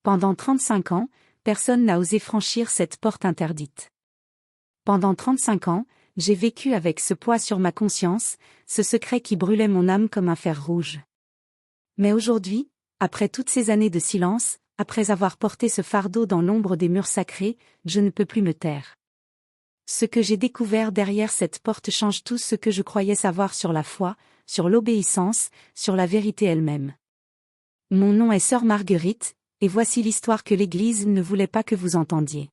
Pendant 35 ans, personne n'a osé franchir cette porte interdite. Pendant 35 ans, j'ai vécu avec ce poids sur ma conscience, ce secret qui brûlait mon âme comme un fer rouge. Mais aujourd'hui, après toutes ces années de silence, après avoir porté ce fardeau dans l'ombre des murs sacrés, je ne peux plus me taire. Ce que j'ai découvert derrière cette porte change tout ce que je croyais savoir sur la foi, sur l'obéissance, sur la vérité elle-même. Mon nom est Sœur Marguerite, et voici l'histoire que l'Église ne voulait pas que vous entendiez.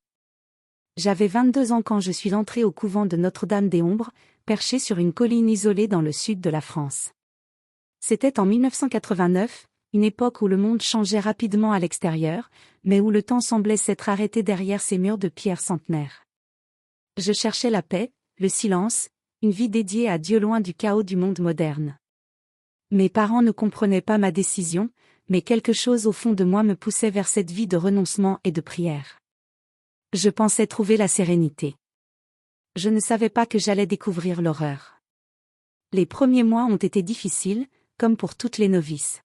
J'avais 22 ans quand je suis entrée au couvent de Notre-Dame-des-Ombres, perché sur une colline isolée dans le sud de la France. C'était en 1989, une époque où le monde changeait rapidement à l'extérieur, mais où le temps semblait s'être arrêté derrière ces murs de pierre centenaire. Je cherchais la paix, le silence, une vie dédiée à Dieu loin du chaos du monde moderne. Mes parents ne comprenaient pas ma décision, mais quelque chose au fond de moi me poussait vers cette vie de renoncement et de prière. Je pensais trouver la sérénité. Je ne savais pas que j'allais découvrir l'horreur. Les premiers mois ont été difficiles, comme pour toutes les novices.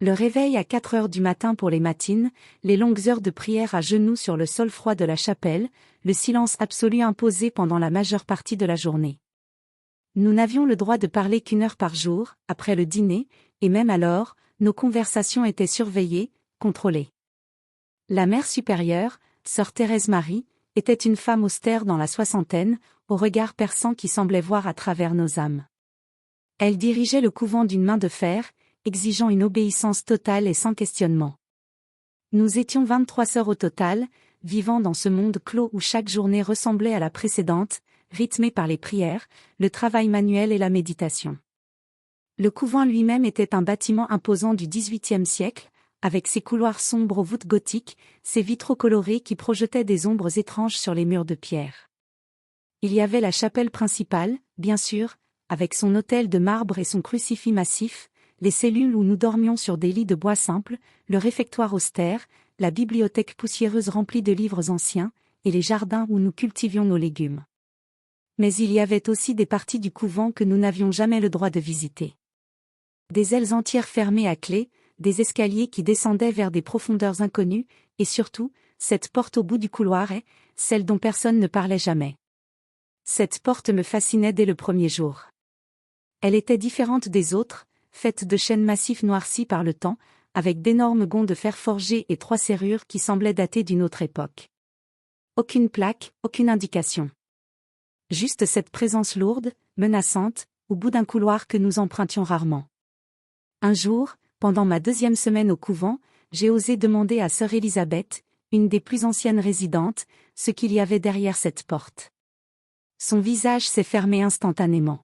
Le réveil à 4 heures du matin pour les matines, les longues heures de prière à genoux sur le sol froid de la chapelle, le silence absolu imposé pendant la majeure partie de la journée. Nous n'avions le droit de parler qu'1 heure par jour, après le dîner, et même alors, nos conversations étaient surveillées, contrôlées. La mère supérieure, Sœur Thérèse Marie, était une femme austère dans la soixantaine, au regard perçant qui semblait voir à travers nos âmes. Elle dirigeait le couvent d'une main de fer, exigeant une obéissance totale et sans questionnement. Nous étions 23 sœurs au total, vivant dans ce monde clos où chaque journée ressemblait à la précédente, rythmée par les prières, le travail manuel et la méditation. Le couvent lui-même était un bâtiment imposant du XVIIIe siècle, avec ses couloirs sombres aux voûtes gothiques, ses vitraux colorés qui projetaient des ombres étranges sur les murs de pierre. Il y avait la chapelle principale, bien sûr, avec son autel de marbre et son crucifix massif, les cellules où nous dormions sur des lits de bois simples, le réfectoire austère, la bibliothèque poussiéreuse remplie de livres anciens, et les jardins où nous cultivions nos légumes. Mais il y avait aussi des parties du couvent que nous n'avions jamais le droit de visiter. Des ailes entières fermées à clé, des escaliers qui descendaient vers des profondeurs inconnues, et surtout, cette porte au bout du couloir est, celle dont personne ne parlait jamais. Cette porte me fascinait dès le premier jour. Elle était différente des autres, faite de chênes massifs noircis par le temps, avec d'énormes gonds de fer forgé et 3 serrures qui semblaient dater d'une autre époque. Aucune plaque, aucune indication. Juste cette présence lourde, menaçante, au bout d'un couloir que nous empruntions rarement. Un jour, pendant ma 2e semaine au couvent, j'ai osé demander à sœur Élisabeth, une des plus anciennes résidentes, ce qu'il y avait derrière cette porte. Son visage s'est fermé instantanément.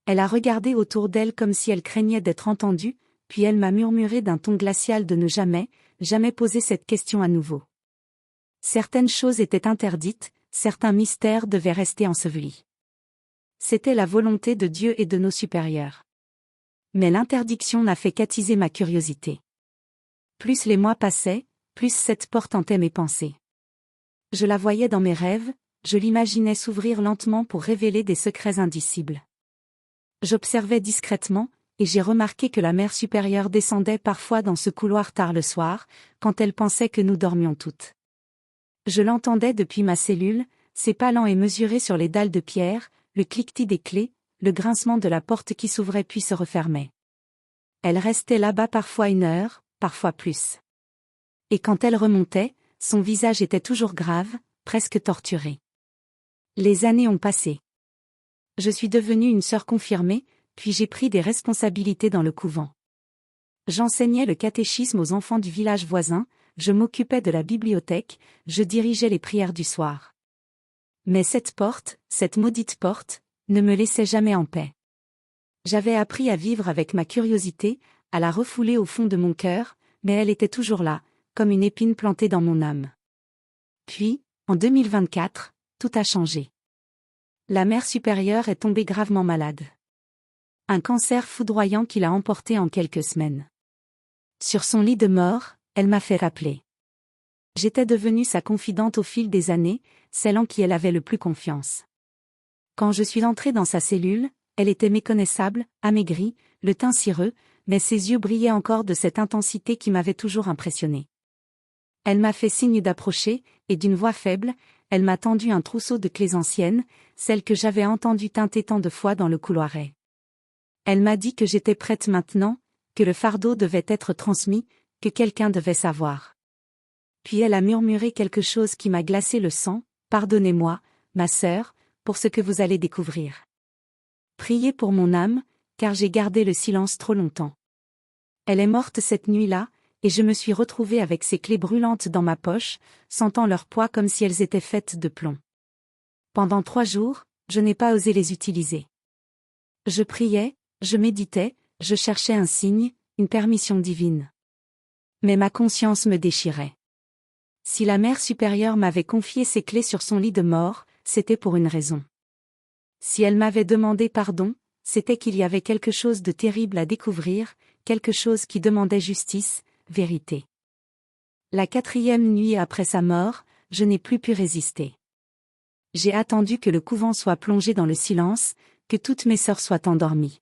Elle a regardé autour d'elle comme si elle craignait d'être entendue, puis elle m'a murmuré d'un ton glacial de ne jamais, jamais poser cette question à nouveau. Certaines choses étaient interdites, certains mystères devaient rester ensevelis. C'était la volonté de Dieu et de nos supérieurs. Mais l'interdiction n'a fait qu'attiser ma curiosité. Plus les mois passaient, plus cette porte hantait mes pensées. Je la voyais dans mes rêves, je l'imaginais s'ouvrir lentement pour révéler des secrets indicibles. J'observais discrètement, et j'ai remarqué que la mère supérieure descendait parfois dans ce couloir tard le soir, quand elle pensait que nous dormions toutes. Je l'entendais depuis ma cellule, ses pas lents et mesurés sur les dalles de pierre, le cliquetis des clés, le grincement de la porte qui s'ouvrait puis se refermait. Elle restait là-bas parfois 1 heure, parfois plus. Et quand elle remontait, son visage était toujours grave, presque torturé. Les années ont passé. Je suis devenue une sœur confirmée, puis j'ai pris des responsabilités dans le couvent. J'enseignais le catéchisme aux enfants du village voisin, je m'occupais de la bibliothèque, je dirigeais les prières du soir. Mais cette porte, cette maudite porte, ne me laissait jamais en paix. J'avais appris à vivre avec ma curiosité, à la refouler au fond de mon cœur, mais elle était toujours là, comme une épine plantée dans mon âme. Puis, en 2024, tout a changé. La mère supérieure est tombée gravement malade. Un cancer foudroyant qui l'a emportée en quelques semaines. Sur son lit de mort, elle m'a fait rappeler. J'étais devenue sa confidente au fil des années, celle en qui elle avait le plus confiance. Quand je suis entrée dans sa cellule, elle était méconnaissable, amaigrie, le teint cireux, mais ses yeux brillaient encore de cette intensité qui m'avait toujours impressionnée. Elle m'a fait signe d'approcher, et d'une voix faible, elle m'a tendu un trousseau de clés anciennes, celles que j'avais entendues tinter tant de fois dans le couloiret. Elle m'a dit que j'étais prête maintenant, que le fardeau devait être transmis, que quelqu'un devait savoir. Puis elle a murmuré quelque chose qui m'a glacé le sang. Pardonnez-moi, ma sœur, pour ce que vous allez découvrir. Priez pour mon âme, car j'ai gardé le silence trop longtemps. Elle est morte cette nuit-là, et je me suis retrouvée avec ces clés brûlantes dans ma poche, sentant leur poids comme si elles étaient faites de plomb. Pendant 3 jours, je n'ai pas osé les utiliser. Je priais, je méditais, je cherchais un signe, une permission divine. Mais ma conscience me déchirait. Si la Mère supérieure m'avait confié ces clés sur son lit de mort, c'était pour une raison. Si elle m'avait demandé pardon, c'était qu'il y avait quelque chose de terrible à découvrir, quelque chose qui demandait justice, vérité. La 4e nuit après sa mort, je n'ai plus pu résister. J'ai attendu que le couvent soit plongé dans le silence, que toutes mes sœurs soient endormies.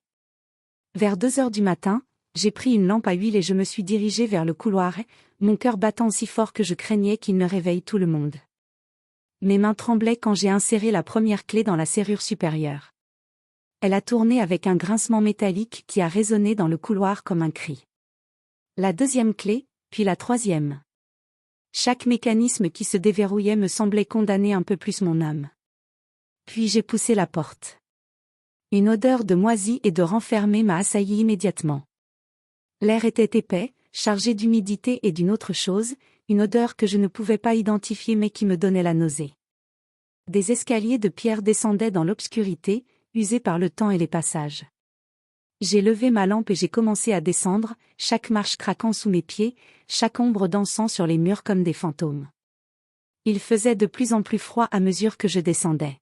Vers 2 heures du matin, j'ai pris une lampe à huile et je me suis dirigée vers le couloir, mon cœur battant si fort que je craignais qu'il ne réveille tout le monde. Mes mains tremblaient quand j'ai inséré la première clé dans la serrure supérieure. Elle a tourné avec un grincement métallique qui a résonné dans le couloir comme un cri. La 2e clé, puis la 3e. Chaque mécanisme qui se déverrouillait me semblait condamner un peu plus mon âme. Puis j'ai poussé la porte. Une odeur de moisi et de renfermé m'a assailli immédiatement. L'air était épais, chargé d'humidité et d'une autre chose, une odeur que je ne pouvais pas identifier mais qui me donnait la nausée. Des escaliers de pierre descendaient dans l'obscurité, usés par le temps et les passages. J'ai levé ma lampe et j'ai commencé à descendre, chaque marche craquant sous mes pieds, chaque ombre dansant sur les murs comme des fantômes. Il faisait de plus en plus froid à mesure que je descendais.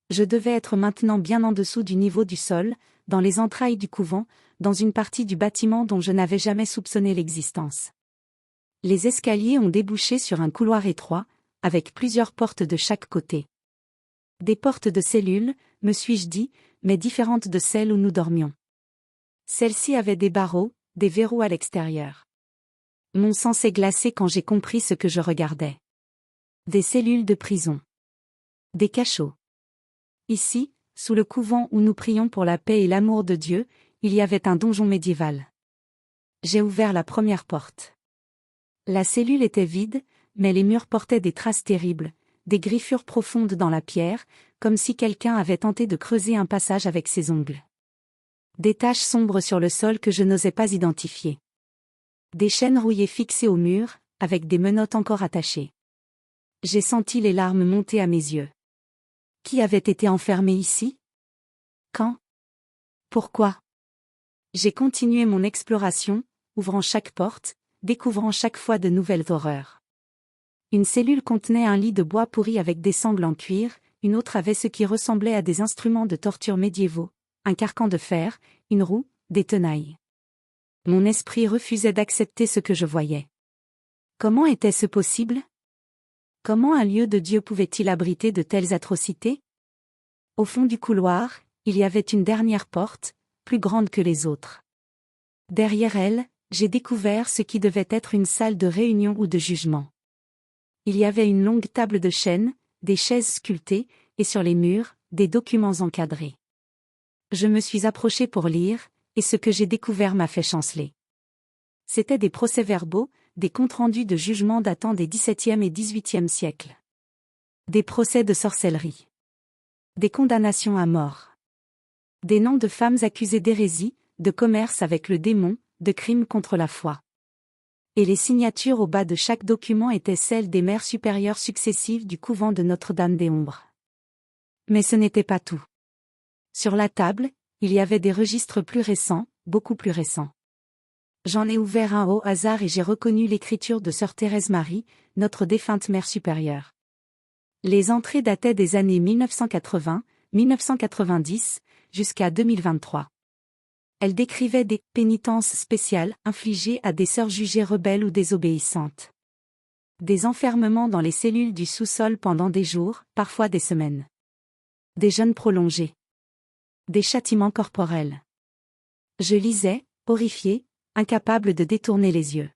Je devais être maintenant bien en dessous du niveau du sol, dans les entrailles du couvent, dans une partie du bâtiment dont je n'avais jamais soupçonné l'existence. Les escaliers ont débouché sur un couloir étroit, avec plusieurs portes de chaque côté. Des portes de cellules, me suis-je dit, mais différentes de celles où nous dormions. Celles-ci avaient des barreaux, des verrous à l'extérieur. Mon sang s'est glacé quand j'ai compris ce que je regardais. Des cellules de prison. Des cachots. Ici, sous le couvent où nous prions pour la paix et l'amour de Dieu, il y avait un donjon médiéval. J'ai ouvert la première porte. La cellule était vide, mais les murs portaient des traces terribles, des griffures profondes dans la pierre, comme si quelqu'un avait tenté de creuser un passage avec ses ongles. Des taches sombres sur le sol que je n'osais pas identifier. Des chaînes rouillées fixées au mur, avec des menottes encore attachées. J'ai senti les larmes monter à mes yeux. Qui avait été enfermé ici? Quand? Pourquoi? J'ai continué mon exploration, ouvrant chaque porte, découvrant chaque fois de nouvelles horreurs. Une cellule contenait un lit de bois pourri avec des sangles en cuir, une autre avait ce qui ressemblait à des instruments de torture médiévaux, un carcan de fer, une roue, des tenailles. Mon esprit refusait d'accepter ce que je voyais. Comment était-ce possible? Comment un lieu de Dieu pouvait-il abriter de telles atrocités? Au fond du couloir, il y avait une dernière porte, plus grande que les autres. Derrière elle, j'ai découvert ce qui devait être une salle de réunion ou de jugement. Il y avait une longue table de chêne, des chaises sculptées, et sur les murs, des documents encadrés. Je me suis approché pour lire, et ce que j'ai découvert m'a fait chanceler. C'étaient des procès-verbaux, des comptes-rendus de jugement datant des XVIIe et XVIIIe siècles. Des procès de sorcellerie. Des condamnations à mort. Des noms de femmes accusées d'hérésie, de commerce avec le démon, de crimes contre la foi. Et les signatures au bas de chaque document étaient celles des mères supérieures successives du couvent de Notre-Dame-des-Ombres. Mais ce n'était pas tout. Sur la table, il y avait des registres plus récents, beaucoup plus récents. J'en ai ouvert un au hasard et j'ai reconnu l'écriture de sœur Thérèse Marie, notre défunte mère supérieure. Les entrées dataient des années 1980, 1990, jusqu'à 2023. Elle décrivait des pénitences spéciales infligées à des sœurs jugées rebelles ou désobéissantes. Des enfermements dans les cellules du sous-sol pendant des jours, parfois des semaines. Des jeûnes prolongés. Des châtiments corporels. Je lisais, horrifié, incapable de détourner les yeux.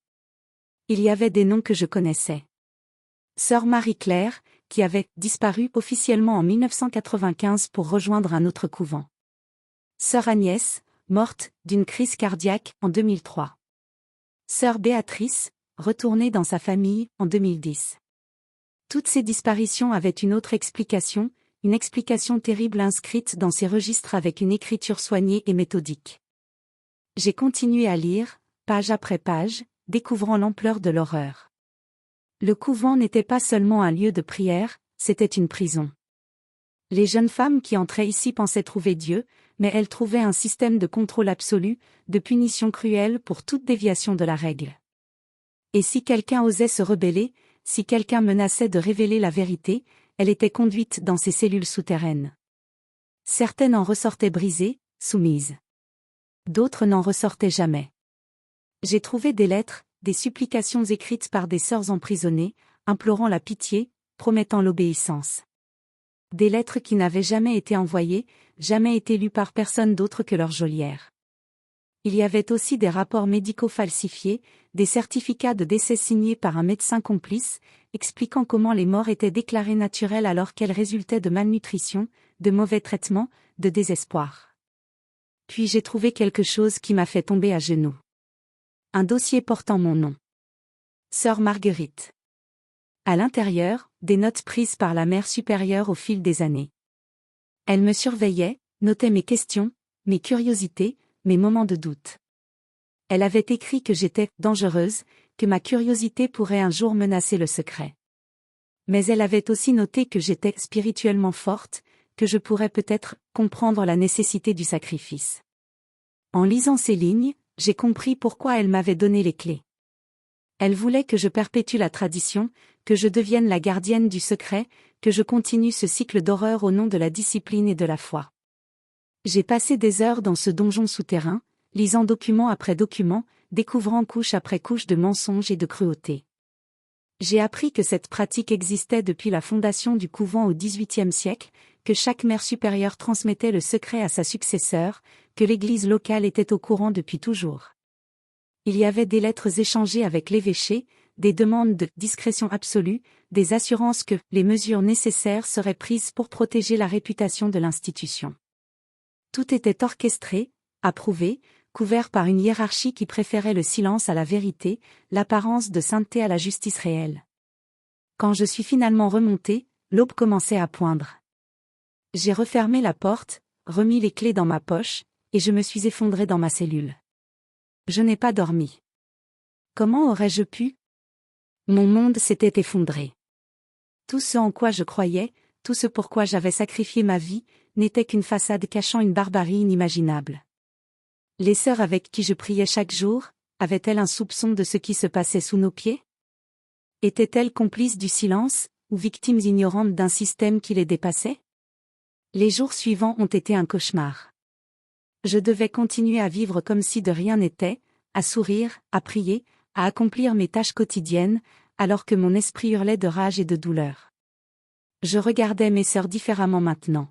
Il y avait des noms que je connaissais. Sœur Marie-Claire, qui avait disparu officiellement en 1995 pour rejoindre un autre couvent. Sœur Agnès, morte d'une crise cardiaque en 2003. Sœur Béatrice, retournée dans sa famille en 2010. Toutes ces disparitions avaient une autre explication, une explication terrible inscrite dans ces registres avec une écriture soignée et méthodique. J'ai continué à lire, page après page, découvrant l'ampleur de l'horreur. Le couvent n'était pas seulement un lieu de prière, c'était une prison. Les jeunes femmes qui entraient ici pensaient trouver Dieu, mais elles trouvaient un système de contrôle absolu, de punition cruelle pour toute déviation de la règle. Et si quelqu'un osait se rebeller, si quelqu'un menaçait de révéler la vérité, elle était conduite dans ces cellules souterraines. Certaines en ressortaient brisées, soumises. D'autres n'en ressortaient jamais. J'ai trouvé des lettres, des supplications écrites par des sœurs emprisonnées, implorant la pitié, promettant l'obéissance. Des lettres qui n'avaient jamais été envoyées, jamais été lues par personne d'autre que leur geôlière. Il y avait aussi des rapports médicaux falsifiés, des certificats de décès signés par un médecin complice, expliquant comment les morts étaient déclarées naturelles alors qu'elles résultaient de malnutrition, de mauvais traitements, de désespoir. Puis j'ai trouvé quelque chose qui m'a fait tomber à genoux. Un dossier portant mon nom. Sœur Marguerite. À l'intérieur, des notes prises par la mère supérieure au fil des années. Elle me surveillait, notait mes questions, mes curiosités, mes moments de doute. Elle avait écrit que j'étais dangereuse, que ma curiosité pourrait un jour menacer le secret. Mais elle avait aussi noté que j'étais spirituellement forte, que je pourrais peut-être comprendre la nécessité du sacrifice. En lisant ces lignes, j'ai compris pourquoi elle m'avait donné les clés. Elle voulait que je perpétue la tradition, que je devienne la gardienne du secret, que je continue ce cycle d'horreur au nom de la discipline et de la foi. J'ai passé des heures dans ce donjon souterrain, lisant document après document, découvrant couche après couche de mensonges et de cruauté. J'ai appris que cette pratique existait depuis la fondation du couvent au XVIIIe siècle, que chaque mère supérieure transmettait le secret à sa successeur, que l'église locale était au courant depuis toujours. Il y avait des lettres échangées avec l'évêché, des demandes de discrétion absolue, des assurances que les mesures nécessaires seraient prises pour protéger la réputation de l'institution. Tout était orchestré, approuvé, couvert par une hiérarchie qui préférait le silence à la vérité, l'apparence de sainteté à la justice réelle. Quand je suis finalement remontée, l'aube commençait à poindre. J'ai refermé la porte, remis les clés dans ma poche, et je me suis effondrée dans ma cellule. Je n'ai pas dormi. Comment aurais-je pu? Mon monde s'était effondré. Tout ce en quoi je croyais, tout ce pourquoi j'avais sacrifié ma vie, n'était qu'une façade cachant une barbarie inimaginable. Les sœurs avec qui je priais chaque jour, avaient-elles un soupçon de ce qui se passait sous nos pieds? Étaient-elles complices du silence, ou victimes ignorantes d'un système qui les dépassait? Les jours suivants ont été un cauchemar. Je devais continuer à vivre comme si de rien n'était, à sourire, à prier, à accomplir mes tâches quotidiennes, alors que mon esprit hurlait de rage et de douleur. Je regardais mes sœurs différemment maintenant.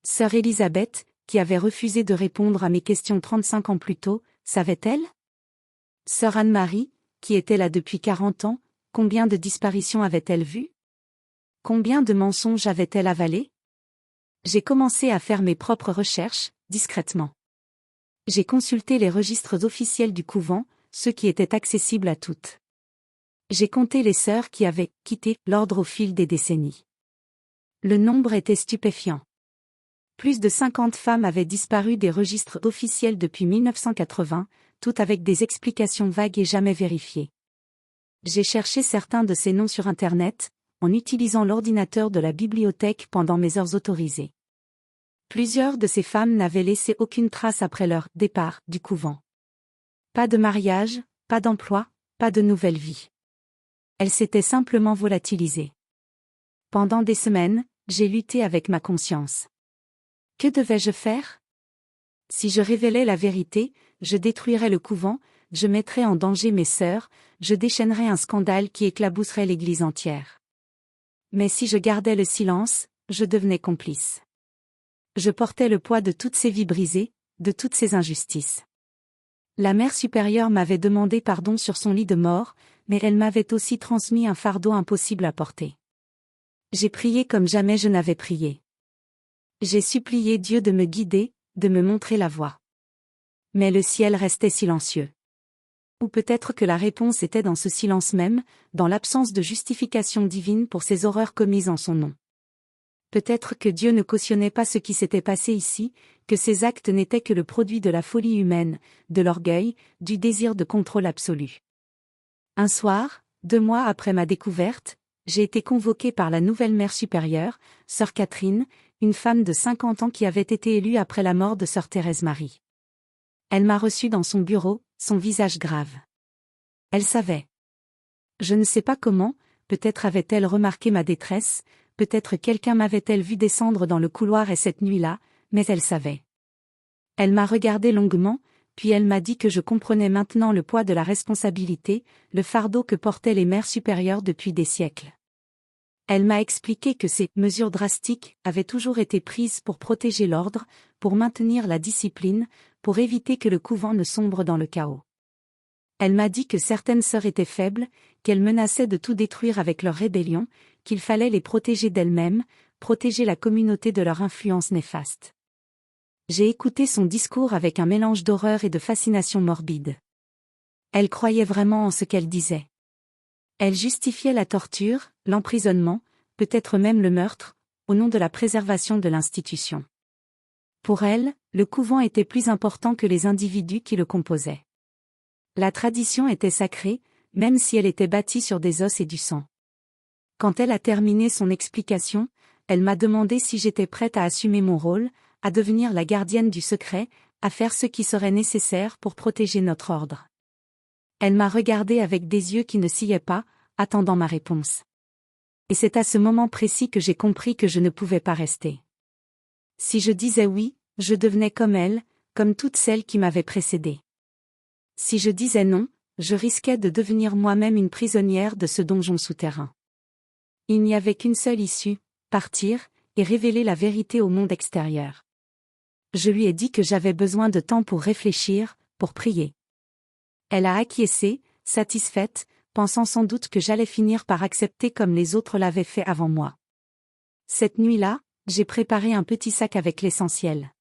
Sœur Élisabeth, qui avait refusé de répondre à mes questions 35 ans plus tôt, savait-elle? Sœur Anne-Marie, qui était là depuis 40 ans, combien de disparitions avait-elle vues? Combien de mensonges avait-elle avalés? J'ai commencé à faire mes propres recherches, discrètement. J'ai consulté les registres officiels du couvent, ceux qui étaient accessibles à toutes. J'ai compté les sœurs qui avaient quitté l'ordre au fil des décennies. Le nombre était stupéfiant. Plus de 50 femmes avaient disparu des registres officiels depuis 1980, toutes avec des explications vagues et jamais vérifiées. J'ai cherché certains de ces noms sur Internet, en utilisant l'ordinateur de la bibliothèque pendant mes heures autorisées. Plusieurs de ces femmes n'avaient laissé aucune trace après leur départ du couvent. Pas de mariage, pas d'emploi, pas de nouvelle vie. Elles s'étaient simplement volatilisées. Pendant des semaines, j'ai lutté avec ma conscience. Que devais-je faire? Si je révélais la vérité, je détruirais le couvent, je mettrais en danger mes sœurs, je déchaînerais un scandale qui éclabousserait l'église entière. Mais si je gardais le silence, je devenais complice. Je portais le poids de toutes ces vies brisées, de toutes ces injustices. La mère supérieure m'avait demandé pardon sur son lit de mort, mais elle m'avait aussi transmis un fardeau impossible à porter. J'ai prié comme jamais je n'avais prié. J'ai supplié Dieu de me guider, de me montrer la voie. Mais le ciel restait silencieux. Ou peut-être que la réponse était dans ce silence même, dans l'absence de justification divine pour ces horreurs commises en son nom. Peut-être que Dieu ne cautionnait pas ce qui s'était passé ici, que ces actes n'étaient que le produit de la folie humaine, de l'orgueil, du désir de contrôle absolu. Un soir, 2 mois après ma découverte, j'ai été convoquée par la nouvelle mère supérieure, sœur Catherine, une femme de 50 ans qui avait été élue après la mort de sœur Thérèse Marie. Elle m'a reçue dans son bureau, son visage grave. Elle savait. Je ne sais pas comment, peut-être avait-elle remarqué ma détresse, peut-être quelqu'un m'avait-elle vu descendre dans le couloir et cette nuit-là, mais elle savait. Elle m'a regardé longuement, puis elle m'a dit que je comprenais maintenant le poids de la responsabilité, le fardeau que portaient les mères supérieures depuis des siècles. Elle m'a expliqué que ces mesures drastiques avaient toujours été prises pour protéger l'ordre, pour maintenir la discipline, pour éviter que le couvent ne sombre dans le chaos. Elle m'a dit que certaines sœurs étaient faibles, qu'elles menaçaient de tout détruire avec leur rébellion, qu'il fallait les protéger d'elles-mêmes, protéger la communauté de leur influence néfaste. J'ai écouté son discours avec un mélange d'horreur et de fascination morbide. Elle croyait vraiment en ce qu'elle disait. Elle justifiait la torture, l'emprisonnement, peut-être même le meurtre, au nom de la préservation de l'institution. Pour elle, le couvent était plus important que les individus qui le composaient. La tradition était sacrée, même si elle était bâtie sur des os et du sang. Quand elle a terminé son explication, elle m'a demandé si j'étais prête à assumer mon rôle, à devenir la gardienne du secret, à faire ce qui serait nécessaire pour protéger notre ordre. Elle m'a regardé avec des yeux qui ne sillaient pas, attendant ma réponse. Et c'est à ce moment précis que j'ai compris que je ne pouvais pas rester. Si je disais oui, je devenais comme elle, comme toutes celles qui m'avaient précédée. Si je disais non, je risquais de devenir moi-même une prisonnière de ce donjon souterrain. Il n'y avait qu'une seule issue, partir, et révéler la vérité au monde extérieur. Je lui ai dit que j'avais besoin de temps pour réfléchir, pour prier. Elle a acquiescé, satisfaite, pensant sans doute que j'allais finir par accepter comme les autres l'avaient fait avant moi. Cette nuit-là, j'ai préparé un petit sac avec l'essentiel.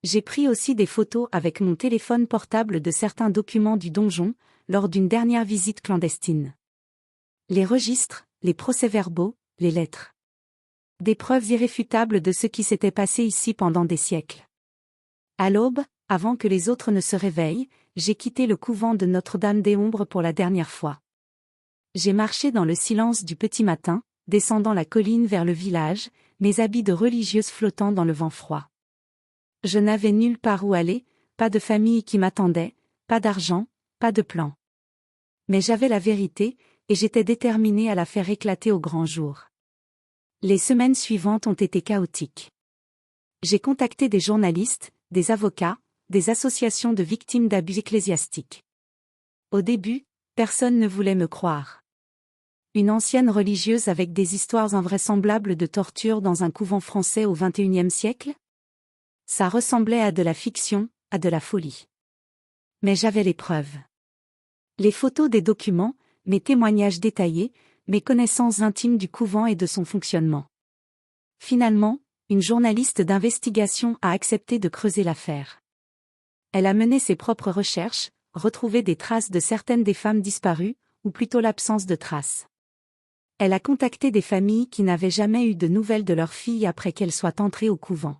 J'ai pris aussi des photos avec mon téléphone portable de certains documents du donjon, lors d'une dernière visite clandestine. Les registres, les procès-verbaux, les lettres. Des preuves irréfutables de ce qui s'était passé ici pendant des siècles. À l'aube, avant que les autres ne se réveillent, j'ai quitté le couvent de Notre-Dame-des-Ombres pour la dernière fois. J'ai marché dans le silence du petit matin, descendant la colline vers le village, mes habits de religieuse flottant dans le vent froid. Je n'avais nulle part où aller, pas de famille qui m'attendait, pas d'argent, pas de plan. Mais j'avais la vérité, et j'étais déterminée à la faire éclater au grand jour. Les semaines suivantes ont été chaotiques. J'ai contacté des journalistes, des avocats, des associations de victimes d'abus ecclésiastiques. Au début, personne ne voulait me croire. Une ancienne religieuse avec des histoires invraisemblables de torture dans un couvent français au XXIe siècle? Ça ressemblait à de la fiction, à de la folie. Mais j'avais les preuves. Les photos des documents, mes témoignages détaillés, mes connaissances intimes du couvent et de son fonctionnement. Finalement, une journaliste d'investigation a accepté de creuser l'affaire. Elle a mené ses propres recherches, retrouvé des traces de certaines des femmes disparues, ou plutôt l'absence de traces. Elle a contacté des familles qui n'avaient jamais eu de nouvelles de leur fille après qu'elle soit entrée au couvent.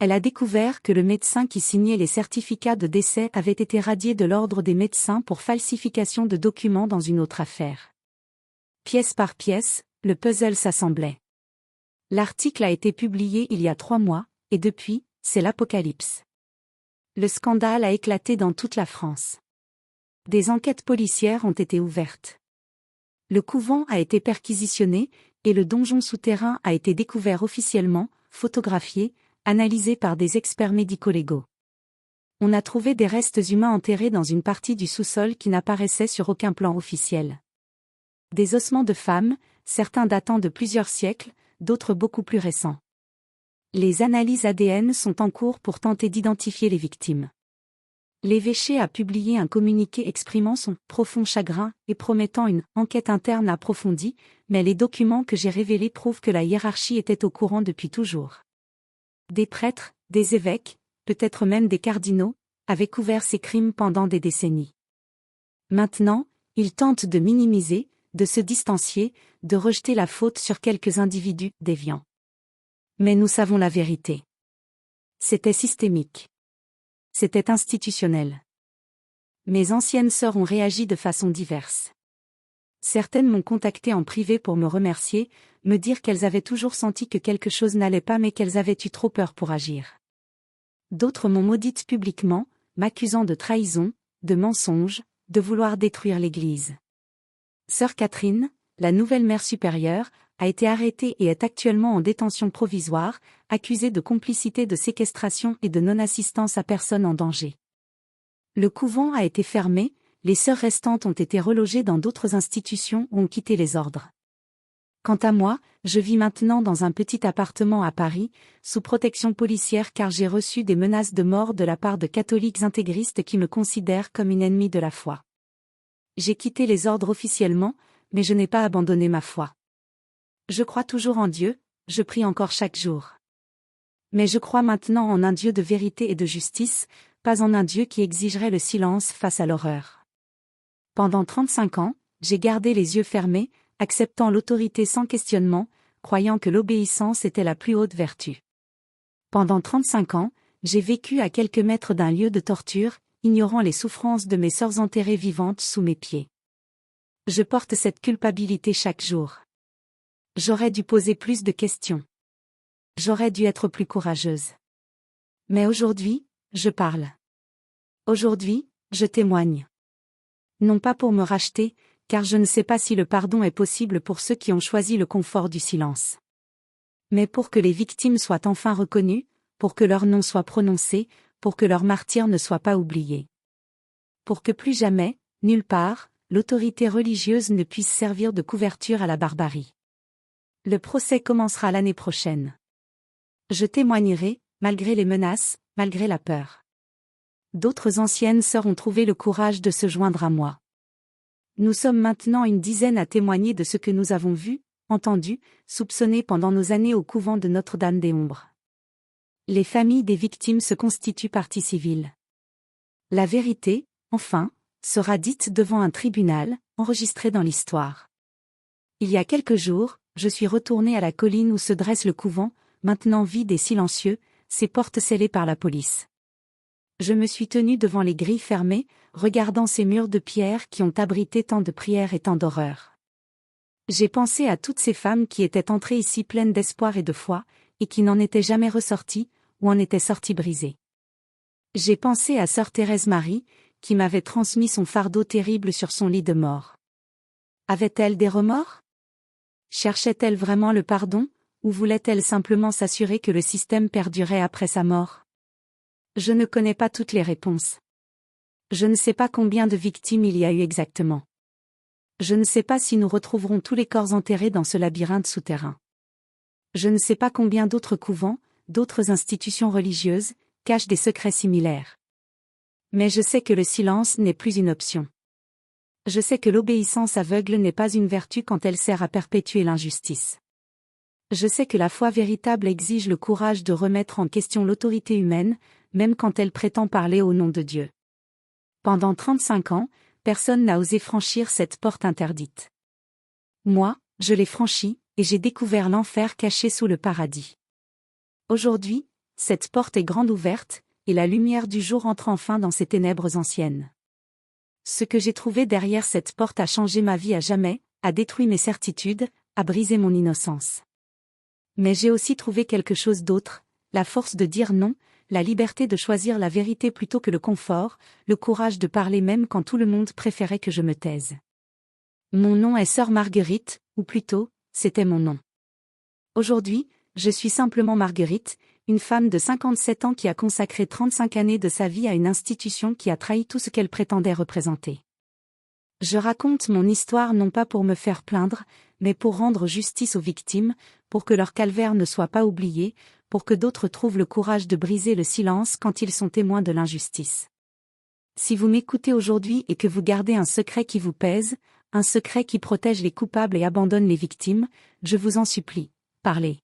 Elle a découvert que le médecin qui signait les certificats de décès avait été radié de l'ordre des médecins pour falsification de documents dans une autre affaire. Pièce par pièce, le puzzle s'assemblait. L'article a été publié il y a 3 mois, et depuis, c'est l'apocalypse. Le scandale a éclaté dans toute la France. Des enquêtes policières ont été ouvertes. Le couvent a été perquisitionné, et le donjon souterrain a été découvert officiellement, photographié, analysé par des experts médico-légaux. On a trouvé des restes humains enterrés dans une partie du sous-sol qui n'apparaissait sur aucun plan officiel. Des ossements de femmes, certains datant de plusieurs siècles, d'autres beaucoup plus récents. Les analyses ADN sont en cours pour tenter d'identifier les victimes. L'évêché a publié un communiqué exprimant son profond chagrin et promettant une enquête interne approfondie, mais les documents que j'ai révélés prouvent que la hiérarchie était au courant depuis toujours. Des prêtres, des évêques, peut-être même des cardinaux, avaient couvert ces crimes pendant des décennies. Maintenant, ils tentent de minimiser, de se distancier, de rejeter la faute sur quelques individus déviants. Mais nous savons la vérité. C'était systémique. C'était institutionnel. Mes anciennes sœurs ont réagi de façon diverse. Certaines m'ont contacté en privé pour me remercier, me dire qu'elles avaient toujours senti que quelque chose n'allait pas mais qu'elles avaient eu trop peur pour agir. D'autres m'ont maudite publiquement, m'accusant de trahison, de mensonge, de vouloir détruire l'Église. Sœur Catherine, la nouvelle mère supérieure, a été arrêtée et est actuellement en détention provisoire, accusée de complicité de séquestration et de non-assistance à personne en danger. Le couvent a été fermé, les sœurs restantes ont été relogées dans d'autres institutions ou ont quitté les ordres. Quant à moi, je vis maintenant dans un petit appartement à Paris, sous protection policière car j'ai reçu des menaces de mort de la part de catholiques intégristes qui me considèrent comme une ennemie de la foi. J'ai quitté les ordres officiellement, mais je n'ai pas abandonné ma foi. Je crois toujours en Dieu, je prie encore chaque jour. Mais je crois maintenant en un Dieu de vérité et de justice, pas en un Dieu qui exigerait le silence face à l'horreur. Pendant 35 ans, j'ai gardé les yeux fermés, acceptant l'autorité sans questionnement, croyant que l'obéissance était la plus haute vertu. Pendant 35 ans, j'ai vécu à quelques mètres d'un lieu de torture, ignorant les souffrances de mes sœurs enterrées vivantes sous mes pieds. Je porte cette culpabilité chaque jour. J'aurais dû poser plus de questions. J'aurais dû être plus courageuse. Mais aujourd'hui, je parle. Aujourd'hui, je témoigne. Non pas pour me racheter, car je ne sais pas si le pardon est possible pour ceux qui ont choisi le confort du silence. Mais pour que les victimes soient enfin reconnues, pour que leur nom soit prononcé, pour que leur martyr ne soit pas oublié. Pour que plus jamais, nulle part, l'autorité religieuse ne puisse servir de couverture à la barbarie. Le procès commencera l'année prochaine. Je témoignerai, malgré les menaces, malgré la peur. D'autres anciennes sœurs ont trouvé le courage de se joindre à moi. Nous sommes maintenant une dizaine à témoigner de ce que nous avons vu, entendu, soupçonné pendant nos années au couvent de Notre-Dame-des-Ombres. Les familles des victimes se constituent partie civile. La vérité, enfin, sera dite devant un tribunal, enregistrée dans l'histoire. Il y a quelques jours, je suis retournée à la colline où se dresse le couvent, maintenant vide et silencieux, ses portes scellées par la police. Je me suis tenue devant les grilles fermées, regardant ces murs de pierre qui ont abrité tant de prières et tant d'horreurs. J'ai pensé à toutes ces femmes qui étaient entrées ici pleines d'espoir et de foi, et qui n'en étaient jamais ressorties, ou en étaient sorties brisées. J'ai pensé à sœur Thérèse Marie, qui m'avait transmis son fardeau terrible sur son lit de mort. Avait-elle des remords? Cherchait-elle vraiment le pardon, ou voulait-elle simplement s'assurer que le système perdurait après sa mort? Je ne connais pas toutes les réponses. Je ne sais pas combien de victimes il y a eu exactement. Je ne sais pas si nous retrouverons tous les corps enterrés dans ce labyrinthe souterrain. Je ne sais pas combien d'autres couvents, d'autres institutions religieuses, cachent des secrets similaires. Mais je sais que le silence n'est plus une option. Je sais que l'obéissance aveugle n'est pas une vertu quand elle sert à perpétuer l'injustice. Je sais que la foi véritable exige le courage de remettre en question l'autorité humaine, même quand elle prétend parler au nom de Dieu. Pendant 35 ans, personne n'a osé franchir cette porte interdite. Moi, je l'ai franchie, et j'ai découvert l'enfer caché sous le paradis. Aujourd'hui, cette porte est grande ouverte, et la lumière du jour entre enfin dans ces ténèbres anciennes. Ce que j'ai trouvé derrière cette porte a changé ma vie à jamais, a détruit mes certitudes, a brisé mon innocence. Mais j'ai aussi trouvé quelque chose d'autre, la force de dire non, la liberté de choisir la vérité plutôt que le confort, le courage de parler même quand tout le monde préférait que je me taise. Mon nom est sœur Marguerite, ou plutôt, c'était mon nom. Aujourd'hui, je suis simplement Marguerite, une femme de 57 ans qui a consacré 35 années de sa vie à une institution qui a trahi tout ce qu'elle prétendait représenter. Je raconte mon histoire non pas pour me faire plaindre, mais pour rendre justice aux victimes, pour que leur calvaire ne soit pas oublié, pour que d'autres trouvent le courage de briser le silence quand ils sont témoins de l'injustice. Si vous m'écoutez aujourd'hui et que vous gardez un secret qui vous pèse, un secret qui protège les coupables et abandonne les victimes, je vous en supplie, parlez.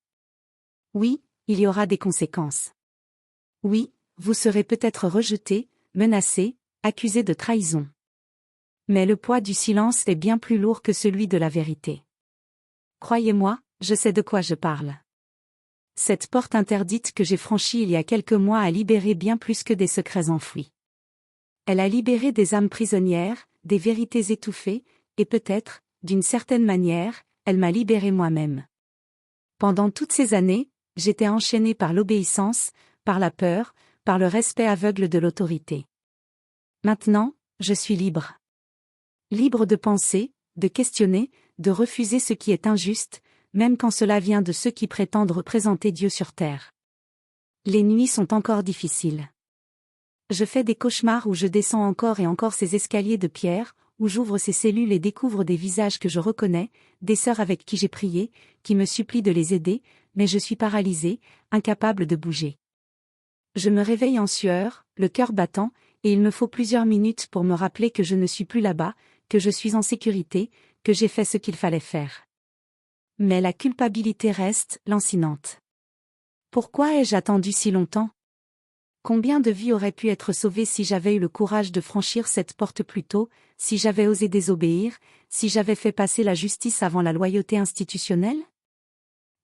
Oui, il y aura des conséquences. Oui, vous serez peut-être rejeté, menacé, accusé de trahison. Mais le poids du silence est bien plus lourd que celui de la vérité. Croyez-moi, je sais de quoi je parle. Cette porte interdite que j'ai franchie il y a quelques mois a libéré bien plus que des secrets enfouis. Elle a libéré des âmes prisonnières, des vérités étouffées, et peut-être, d'une certaine manière, elle m'a libéré moi-même. Pendant toutes ces années, j'étais enchaîné par l'obéissance, par la peur, par le respect aveugle de l'autorité. Maintenant, je suis libre. Libre de penser, de questionner, de refuser ce qui est injuste, même quand cela vient de ceux qui prétendent représenter Dieu sur terre. Les nuits sont encore difficiles. Je fais des cauchemars où je descends encore et encore ces escaliers de pierre, où j'ouvre ces cellules et découvre des visages que je reconnais, des sœurs avec qui j'ai prié, qui me supplient de les aider, mais je suis paralysé, incapable de bouger. Je me réveille en sueur, le cœur battant, et il me faut plusieurs minutes pour me rappeler que je ne suis plus là-bas, que je suis en sécurité, que j'ai fait ce qu'il fallait faire. Mais la culpabilité reste, lancinante. Pourquoi ai-je attendu si longtemps ? Combien de vies auraient pu être sauvées si j'avais eu le courage de franchir cette porte plus tôt, si j'avais osé désobéir, si j'avais fait passer la justice avant la loyauté institutionnelle ?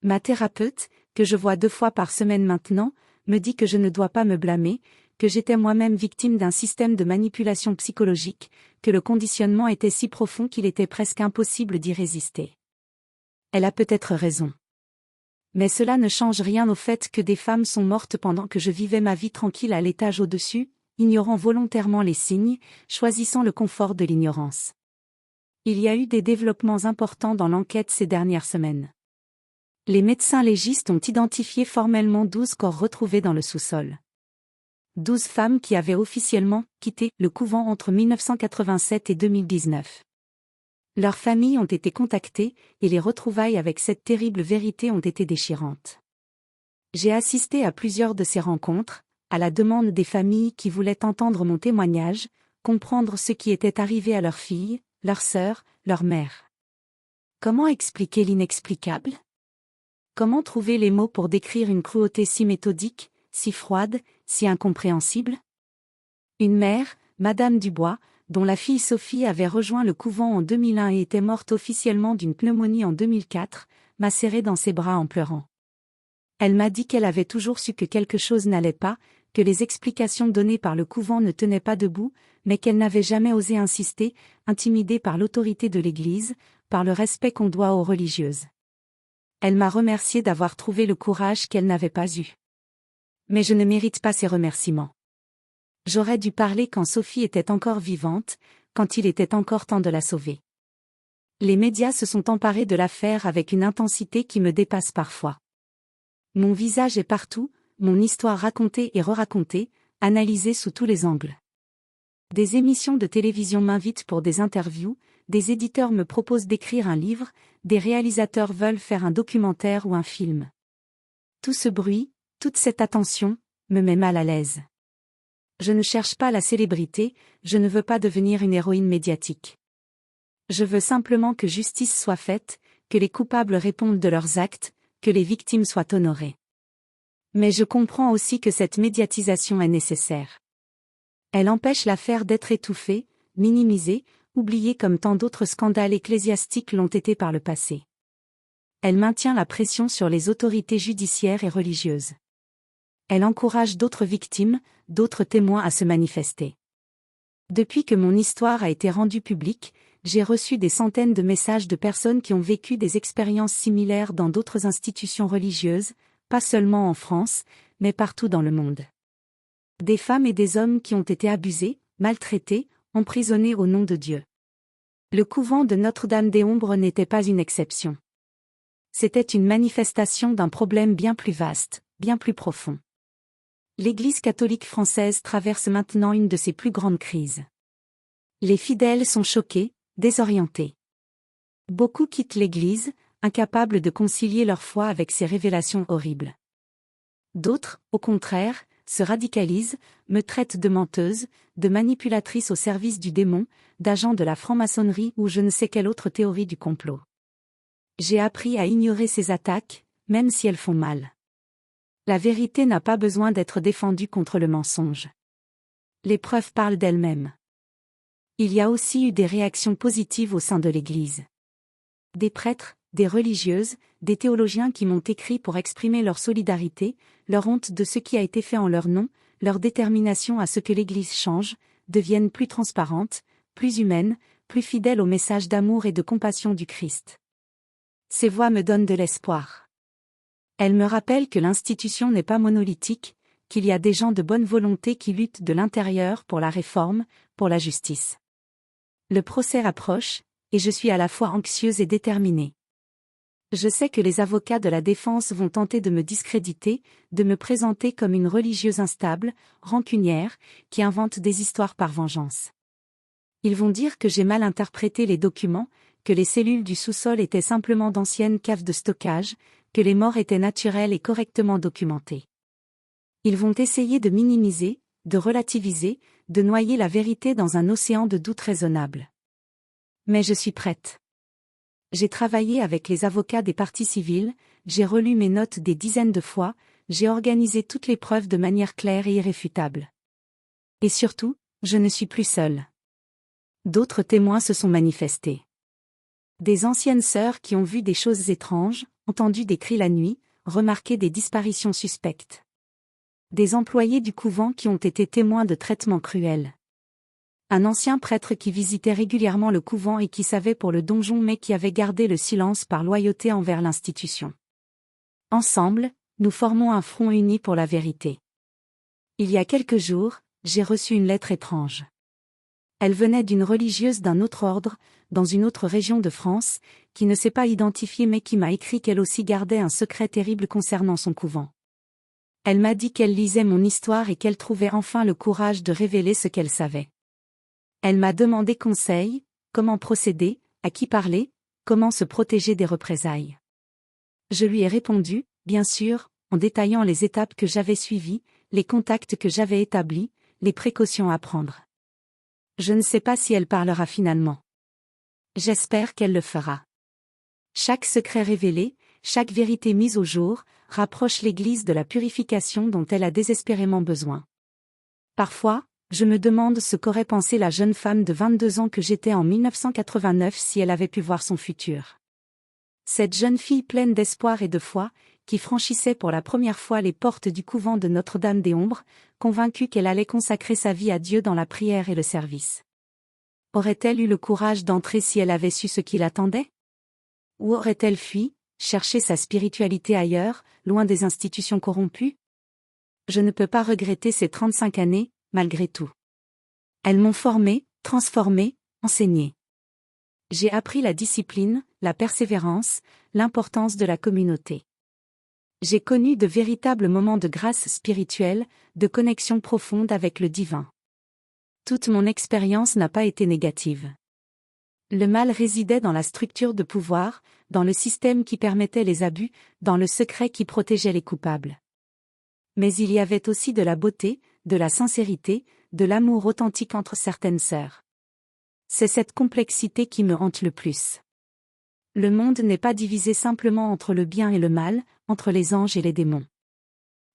Ma thérapeute, que je vois 2 fois par semaine maintenant, me dit que je ne dois pas me blâmer, que j'étais moi-même victime d'un système de manipulation psychologique, que le conditionnement était si profond qu'il était presque impossible d'y résister. Elle a peut-être raison. Mais cela ne change rien au fait que des femmes sont mortes pendant que je vivais ma vie tranquille à l'étage au-dessus, ignorant volontairement les signes, choisissant le confort de l'ignorance. Il y a eu des développements importants dans l'enquête ces dernières semaines. Les médecins légistes ont identifié formellement 12 corps retrouvés dans le sous-sol. 12 femmes qui avaient officiellement quitté le couvent entre 1987 et 2019. Leurs familles ont été contactées, et les retrouvailles avec cette terrible vérité ont été déchirantes. J'ai assisté à plusieurs de ces rencontres, à la demande des familles qui voulaient entendre mon témoignage, comprendre ce qui était arrivé à leurs filles, leurs sœurs, leur mère. Comment expliquer l'inexplicable ? Comment trouver les mots pour décrire une cruauté si méthodique, si froide, si incompréhensible ? Une mère, Madame Dubois, dont la fille Sophie avait rejoint le couvent en 2001 et était morte officiellement d'une pneumonie en 2004, m'a serrée dans ses bras en pleurant. Elle m'a dit qu'elle avait toujours su que quelque chose n'allait pas, que les explications données par le couvent ne tenaient pas debout, mais qu'elle n'avait jamais osé insister, intimidée par l'autorité de l'Église, par le respect qu'on doit aux religieuses. Elle m'a remercié d'avoir trouvé le courage qu'elle n'avait pas eu. Mais je ne mérite pas ces remerciements. J'aurais dû parler quand Sophie était encore vivante, quand il était encore temps de la sauver. Les médias se sont emparés de l'affaire avec une intensité qui me dépasse parfois. Mon visage est partout, mon histoire racontée et re-racontée, analysée sous tous les angles. Des émissions de télévision m'invitent pour des interviews, des éditeurs me proposent d'écrire un livre, des réalisateurs veulent faire un documentaire ou un film. Tout ce bruit, toute cette attention, me met mal à l'aise. Je ne cherche pas la célébrité, je ne veux pas devenir une héroïne médiatique. Je veux simplement que justice soit faite, que les coupables répondent de leurs actes, que les victimes soient honorées. Mais je comprends aussi que cette médiatisation est nécessaire. Elle empêche l'affaire d'être étouffée, minimisée, oubliée comme tant d'autres scandales ecclésiastiques l'ont été par le passé. Elle maintient la pression sur les autorités judiciaires et religieuses. Elle encourage d'autres victimes, d'autres témoins à se manifester. Depuis que mon histoire a été rendue publique, j'ai reçu des centaines de messages de personnes qui ont vécu des expériences similaires dans d'autres institutions religieuses, pas seulement en France, mais partout dans le monde. Des femmes et des hommes qui ont été abusés, maltraités, emprisonnés au nom de Dieu. Le couvent de Notre-Dame-des-Ombres n'était pas une exception. C'était une manifestation d'un problème bien plus vaste, bien plus profond. L'Église catholique française traverse maintenant une de ses plus grandes crises. Les fidèles sont choqués, désorientés. Beaucoup quittent l'Église, incapables de concilier leur foi avec ces révélations horribles. D'autres, au contraire, se radicalisent, me traitent de menteuse, de manipulatrice au service du démon, d'agent de la franc-maçonnerie ou je ne sais quelle autre théorie du complot. J'ai appris à ignorer ces attaques, même si elles font mal. La vérité n'a pas besoin d'être défendue contre le mensonge. Les preuves parlent d'elles-mêmes. Il y a aussi eu des réactions positives au sein de l'Église. Des prêtres, des religieuses, des théologiens qui m'ont écrit pour exprimer leur solidarité, leur honte de ce qui a été fait en leur nom, leur détermination à ce que l'Église change, devienne plus transparente, plus humaine, plus fidèle au message d'amour et de compassion du Christ. Ces voix me donnent de l'espoir. Elles me rappellent que l'institution n'est pas monolithique, qu'il y a des gens de bonne volonté qui luttent de l'intérieur pour la réforme, pour la justice. Le procès approche, et je suis à la fois anxieuse et déterminée. Je sais que les avocats de la défense vont tenter de me discréditer, de me présenter comme une religieuse instable, rancunière, qui invente des histoires par vengeance. Ils vont dire que j'ai mal interprété les documents, que les cellules du sous-sol étaient simplement d'anciennes caves de stockage, que les morts étaient naturelles et correctement documentées. Ils vont essayer de minimiser, de relativiser, de noyer la vérité dans un océan de doutes raisonnables. Mais je suis prête. J'ai travaillé avec les avocats des parties civiles, j'ai relu mes notes des dizaines de fois, j'ai organisé toutes les preuves de manière claire et irréfutable. Et surtout, je ne suis plus seule. D'autres témoins se sont manifestés. Des anciennes sœurs qui ont vu des choses étranges, entendu des cris la nuit, remarqué des disparitions suspectes. Des employés du couvent qui ont été témoins de traitements cruels. Un ancien prêtre qui visitait régulièrement le couvent et qui savait pour le donjon mais qui avait gardé le silence par loyauté envers l'institution. Ensemble, nous formons un front uni pour la vérité. Il y a quelques jours, j'ai reçu une lettre étrange. Elle venait d'une religieuse d'un autre ordre, dans une autre région de France, qui ne s'est pas identifiée mais qui m'a écrit qu'elle aussi gardait un secret terrible concernant son couvent. Elle m'a dit qu'elle lisait mon histoire et qu'elle trouvait enfin le courage de révéler ce qu'elle savait. Elle m'a demandé conseil, comment procéder, à qui parler, comment se protéger des représailles. Je lui ai répondu, bien sûr, en détaillant les étapes que j'avais suivies, les contacts que j'avais établis, les précautions à prendre. Je ne sais pas si elle parlera finalement. J'espère qu'elle le fera. Chaque secret révélé, chaque vérité mise au jour, rapproche l'Église de la purification dont elle a désespérément besoin. Parfois, je me demande ce qu'aurait pensé la jeune femme de 22 ans que j'étais en 1989 si elle avait pu voir son futur. Cette jeune fille pleine d'espoir et de foi, qui franchissait pour la première fois les portes du couvent de Notre-Dame-des-Ombres, convaincue qu'elle allait consacrer sa vie à Dieu dans la prière et le service. Aurait-elle eu le courage d'entrer si elle avait su ce qui l'attendait? Ou aurait-elle fui, chercher sa spiritualité ailleurs, loin des institutions corrompues? Je ne peux pas regretter ces 35 années, malgré tout. Elles m'ont formé, transformé, enseigné. J'ai appris la discipline, la persévérance, l'importance de la communauté. J'ai connu de véritables moments de grâce spirituelle, de connexion profonde avec le divin. Toute mon expérience n'a pas été négative. Le mal résidait dans la structure de pouvoir, dans le système qui permettait les abus, dans le secret qui protégeait les coupables. Mais il y avait aussi de la beauté, de la sincérité, de l'amour authentique entre certaines sœurs. C'est cette complexité qui me hante le plus. Le monde n'est pas divisé simplement entre le bien et le mal, entre les anges et les démons.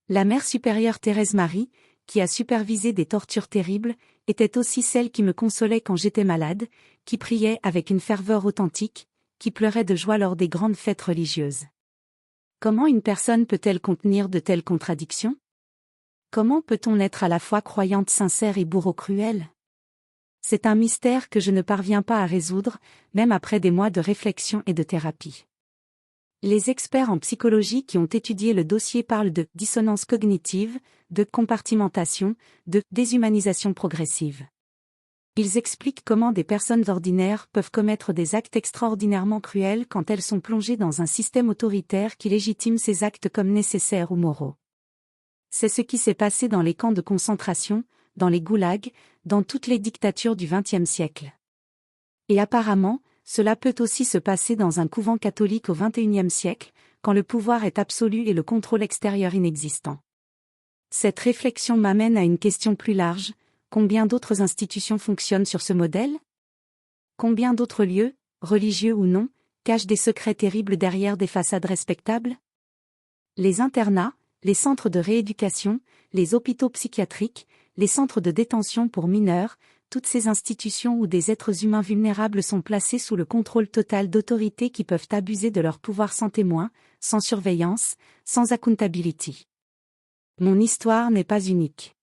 La mère supérieure Thérèse Marie, qui a supervisé des tortures terribles, était aussi celle qui me consolait quand j'étais malade, qui priait avec une ferveur authentique, qui pleurait de joie lors des grandes fêtes religieuses. Comment une personne peut-elle contenir de telles contradictions? Comment peut-on être à la fois croyante sincère et bourreau cruel? C'est un mystère que je ne parviens pas à résoudre, même après des mois de réflexion et de thérapie. Les experts en psychologie qui ont étudié le dossier parlent de dissonance cognitive, de compartimentation, de déshumanisation progressive. Ils expliquent comment des personnes ordinaires peuvent commettre des actes extraordinairement cruels quand elles sont plongées dans un système autoritaire qui légitime ces actes comme nécessaires ou moraux. C'est ce qui s'est passé dans les camps de concentration, dans les goulags, dans toutes les dictatures du XXe siècle. Et apparemment, cela peut aussi se passer dans un couvent catholique au XXIe siècle, quand le pouvoir est absolu et le contrôle extérieur inexistant. Cette réflexion m'amène à une question plus large: combien d'autres institutions fonctionnent sur ce modèle? Combien d'autres lieux, religieux ou non, cachent des secrets terribles derrière des façades respectables? Les internats, les centres de rééducation, les hôpitaux psychiatriques, les centres de détention pour mineurs, toutes ces institutions où des êtres humains vulnérables sont placés sous le contrôle total d'autorités qui peuvent abuser de leur pouvoir sans témoin, sans surveillance, sans accountability. Mon histoire n'est pas unique.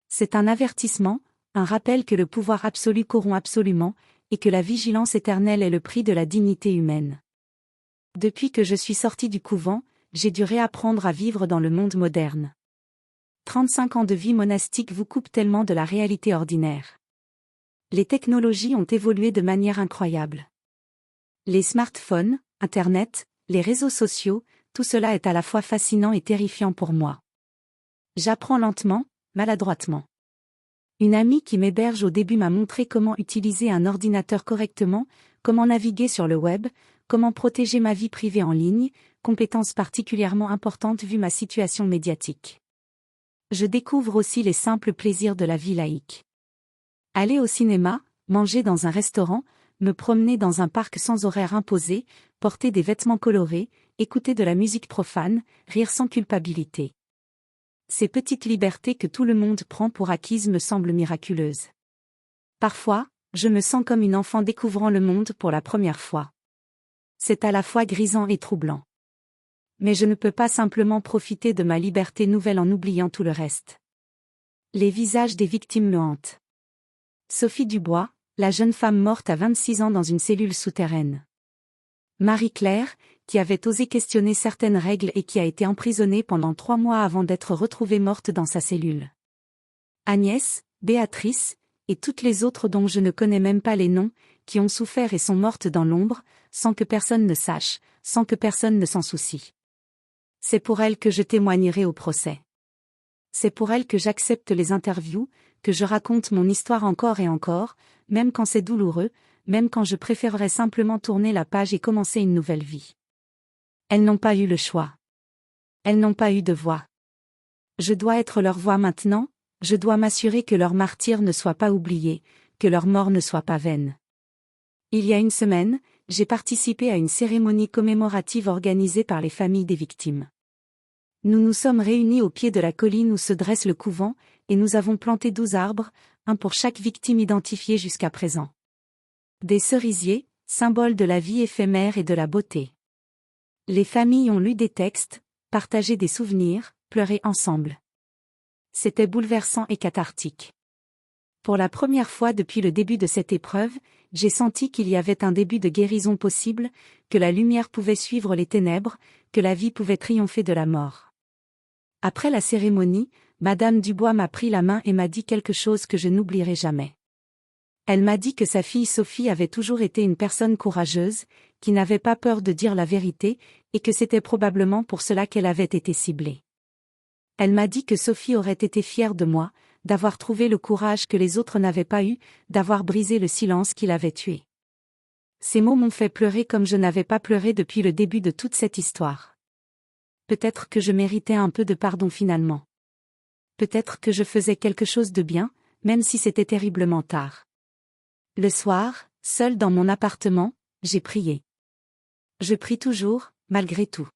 C'est un avertissement, un rappel que le pouvoir absolu corrompt absolument, et que la vigilance éternelle est le prix de la dignité humaine. Depuis que je suis sortie du couvent, j'ai dû réapprendre à vivre dans le monde moderne. 35 ans de vie monastique vous coupent tellement de la réalité ordinaire. Les technologies ont évolué de manière incroyable. Les smartphones, Internet, les réseaux sociaux, tout cela est à la fois fascinant et terrifiant pour moi. J'apprends lentement, maladroitement. Une amie qui m'héberge au début m'a montré comment utiliser un ordinateur correctement, comment naviguer sur le web, comment protéger ma vie privée en ligne, compétence particulièrement importante vu ma situation médiatique. Je découvre aussi les simples plaisirs de la vie laïque. Aller au cinéma, manger dans un restaurant, me promener dans un parc sans horaire imposé, porter des vêtements colorés, écouter de la musique profane, rire sans culpabilité. Ces petites libertés que tout le monde prend pour acquises me semblent miraculeuses. Parfois, je me sens comme une enfant découvrant le monde pour la première fois. C'est à la fois grisant et troublant. Mais je ne peux pas simplement profiter de ma liberté nouvelle en oubliant tout le reste. Les visages des victimes me hantent. Sophie Dubois, la jeune femme morte à 26 ans dans une cellule souterraine. Marie-Claire, qui avait osé questionner certaines règles et qui a été emprisonnée pendant 3 mois avant d'être retrouvée morte dans sa cellule. Agnès, Béatrice, et toutes les autres dont je ne connais même pas les noms, qui ont souffert et sont mortes dans l'ombre, sans que personne ne sache, sans que personne ne s'en soucie. C'est pour elles que je témoignerai au procès. C'est pour elles que j'accepte les interviews, que je raconte mon histoire encore et encore, même quand c'est douloureux, même quand je préférerais simplement tourner la page et commencer une nouvelle vie. Elles n'ont pas eu le choix. Elles n'ont pas eu de voix. Je dois être leur voix maintenant, je dois m'assurer que leur martyre ne soit pas oublié, que leur mort ne soit pas vaine. Il y a une semaine, j'ai participé à une cérémonie commémorative organisée par les familles des victimes. Nous nous sommes réunis au pied de la colline où se dresse le couvent, et nous avons planté 12 arbres, un pour chaque victime identifiée jusqu'à présent. Des cerisiers, symboles de la vie éphémère et de la beauté. Les familles ont lu des textes, partagé des souvenirs, pleuré ensemble. C'était bouleversant et cathartique. Pour la première fois depuis le début de cette épreuve, j'ai senti qu'il y avait un début de guérison possible, que la lumière pouvait suivre les ténèbres, que la vie pouvait triompher de la mort. Après la cérémonie, Madame Dubois m'a pris la main et m'a dit quelque chose que je n'oublierai jamais. Elle m'a dit que sa fille Sophie avait toujours été une personne courageuse, qui n'avait pas peur de dire la vérité, et que c'était probablement pour cela qu'elle avait été ciblée. Elle m'a dit que Sophie aurait été fière de moi, d'avoir trouvé le courage que les autres n'avaient pas eu, d'avoir brisé le silence qui l'avait tuée. Ces mots m'ont fait pleurer comme je n'avais pas pleuré depuis le début de toute cette histoire. Peut-être que je méritais un peu de pardon finalement. Peut-être que je faisais quelque chose de bien, même si c'était terriblement tard. Le soir, seule dans mon appartement, j'ai prié. Je prie toujours, malgré tout.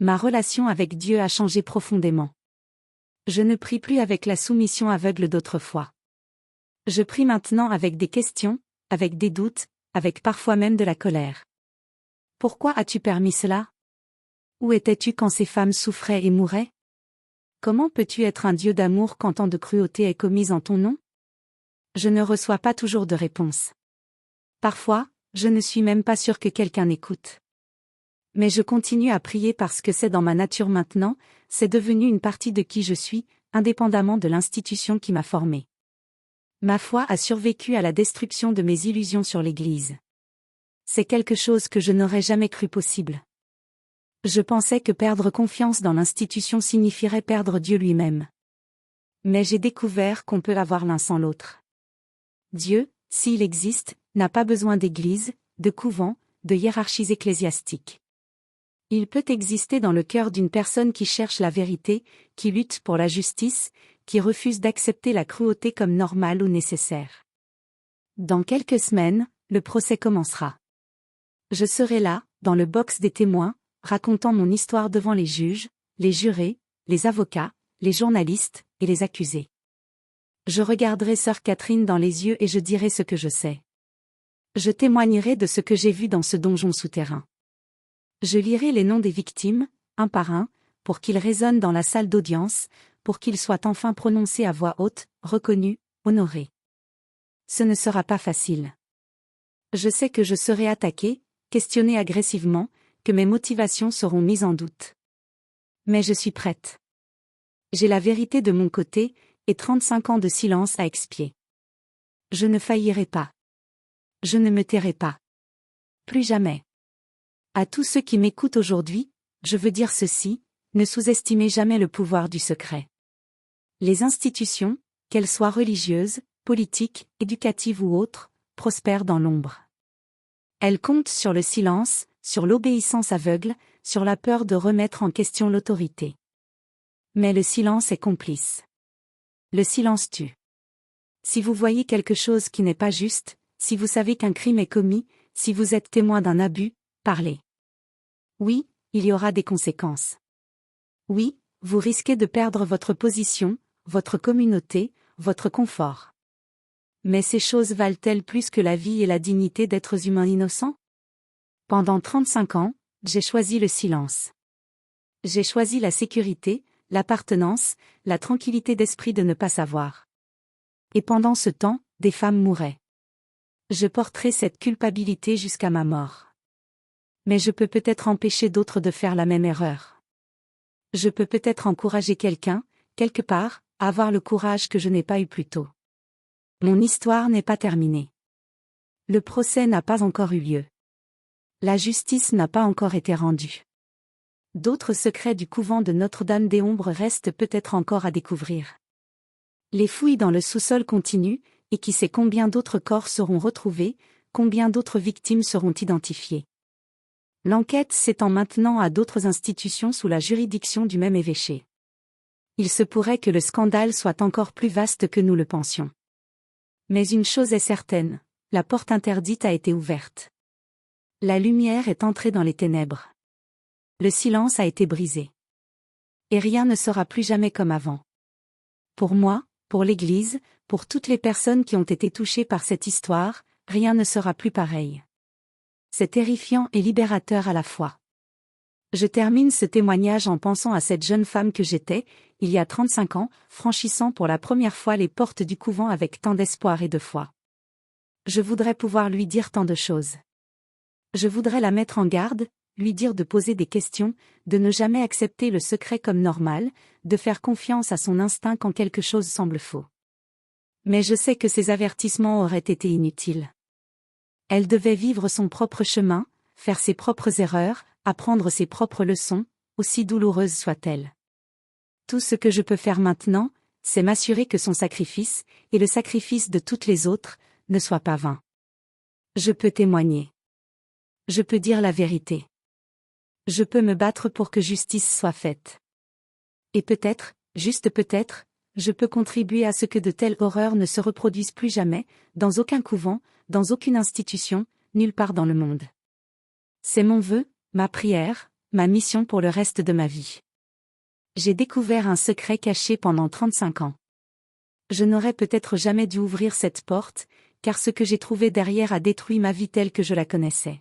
Ma relation avec Dieu a changé profondément. Je ne prie plus avec la soumission aveugle d'autrefois. Je prie maintenant avec des questions, avec des doutes, avec parfois même de la colère. Pourquoi as-tu permis cela? Où étais-tu quand ces femmes souffraient et mouraient? Comment peux-tu être un Dieu d'amour quand tant de cruauté est commise en ton nom? Je ne reçois pas toujours de réponse. Parfois, je ne suis même pas sûre que quelqu'un écoute. Mais je continue à prier parce que c'est dans ma nature maintenant, c'est devenu une partie de qui je suis, indépendamment de l'institution qui m'a formée. Ma foi a survécu à la destruction de mes illusions sur l'Église. C'est quelque chose que je n'aurais jamais cru possible. Je pensais que perdre confiance dans l'institution signifierait perdre Dieu lui-même. Mais j'ai découvert qu'on peut avoir l'un sans l'autre. Dieu, s'il existe, n'a pas besoin d'église, de couvent, de hiérarchies ecclésiastiques. Il peut exister dans le cœur d'une personne qui cherche la vérité, qui lutte pour la justice, qui refuse d'accepter la cruauté comme normale ou nécessaire. Dans quelques semaines, le procès commencera. Je serai là, dans le box des témoins, racontant mon histoire devant les juges, les jurés, les avocats, les journalistes et les accusés. Je regarderai sœur Catherine dans les yeux et je dirai ce que je sais. Je témoignerai de ce que j'ai vu dans ce donjon souterrain. Je lirai les noms des victimes, un par un, pour qu'ils résonnent dans la salle d'audience, pour qu'ils soient enfin prononcés à voix haute, reconnus, honorés. Ce ne sera pas facile. Je sais que je serai attaqué, questionné agressivement, que mes motivations seront mises en doute. Mais je suis prête. J'ai la vérité de mon côté, et 35 ans de silence à expier. Je ne faillirai pas. Je ne me tairai pas. Plus jamais. À tous ceux qui m'écoutent aujourd'hui, je veux dire ceci, ne sous-estimez jamais le pouvoir du secret. Les institutions, qu'elles soient religieuses, politiques, éducatives ou autres, prospèrent dans l'ombre. Elles comptent sur le silence, sur l'obéissance aveugle, sur la peur de remettre en question l'autorité. Mais le silence est complice. Le silence tue. Si vous voyez quelque chose qui n'est pas juste, si vous savez qu'un crime est commis, si vous êtes témoin d'un abus, parlez. Oui, il y aura des conséquences. Oui, vous risquez de perdre votre position, votre communauté, votre confort. Mais ces choses valent-elles plus que la vie et la dignité d'êtres humains innocents? Pendant 35 ans, j'ai choisi le silence. J'ai choisi la sécurité, l'appartenance, la tranquillité d'esprit de ne pas savoir. Et pendant ce temps, des femmes mouraient. Je porterai cette culpabilité jusqu'à ma mort. Mais je peux peut-être empêcher d'autres de faire la même erreur. Je peux peut-être encourager quelqu'un, quelque part, à avoir le courage que je n'ai pas eu plus tôt. Mon histoire n'est pas terminée. Le procès n'a pas encore eu lieu. La justice n'a pas encore été rendue. D'autres secrets du couvent de Notre-Dame-des-Ombres restent peut-être encore à découvrir. Les fouilles dans le sous-sol continuent, et qui sait combien d'autres corps seront retrouvés, combien d'autres victimes seront identifiées. L'enquête s'étend maintenant à d'autres institutions sous la juridiction du même évêché. Il se pourrait que le scandale soit encore plus vaste que nous le pensions. Mais une chose est certaine, la porte interdite a été ouverte. La lumière est entrée dans les ténèbres. Le silence a été brisé. Et rien ne sera plus jamais comme avant. Pour moi, pour l'Église, pour toutes les personnes qui ont été touchées par cette histoire, rien ne sera plus pareil. C'est terrifiant et libérateur à la fois. Je termine ce témoignage en pensant à cette jeune femme que j'étais, il y a 35 ans, franchissant pour la première fois les portes du couvent avec tant d'espoir et de foi. Je voudrais pouvoir lui dire tant de choses. Je voudrais la mettre en garde, lui dire de poser des questions, de ne jamais accepter le secret comme normal, de faire confiance à son instinct quand quelque chose semble faux. Mais je sais que ces avertissements auraient été inutiles. Elle devait vivre son propre chemin, faire ses propres erreurs, apprendre ses propres leçons, aussi douloureuses soient-elles. Tout ce que je peux faire maintenant, c'est m'assurer que son sacrifice, et le sacrifice de toutes les autres, ne soient pas vains. Je peux témoigner. Je peux dire la vérité. Je peux me battre pour que justice soit faite. Et peut-être, juste peut-être, je peux contribuer à ce que de telles horreurs ne se reproduisent plus jamais, dans aucun couvent, dans aucune institution, nulle part dans le monde. C'est mon vœu, ma prière, ma mission pour le reste de ma vie. J'ai découvert un secret caché pendant 35 ans. Je n'aurais peut-être jamais dû ouvrir cette porte, car ce que j'ai trouvé derrière a détruit ma vie telle que je la connaissais.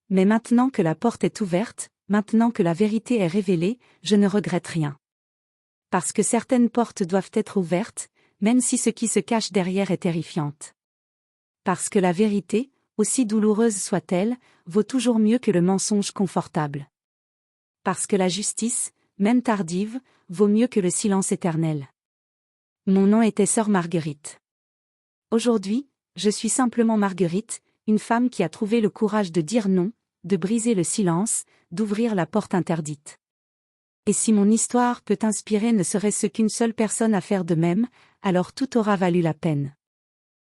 Mais maintenant que la porte est ouverte, maintenant que la vérité est révélée, je ne regrette rien. Parce que certaines portes doivent être ouvertes, même si ce qui se cache derrière est terrifiante. Parce que la vérité, aussi douloureuse soit-elle, vaut toujours mieux que le mensonge confortable. Parce que la justice, même tardive, vaut mieux que le silence éternel. Mon nom était sœur Marguerite. Aujourd'hui, je suis simplement Marguerite, une femme qui a trouvé le courage de dire non, de briser le silence, d'ouvrir la porte interdite. Et si mon histoire peut inspirer ne serait-ce qu'une seule personne à faire de même, alors tout aura valu la peine.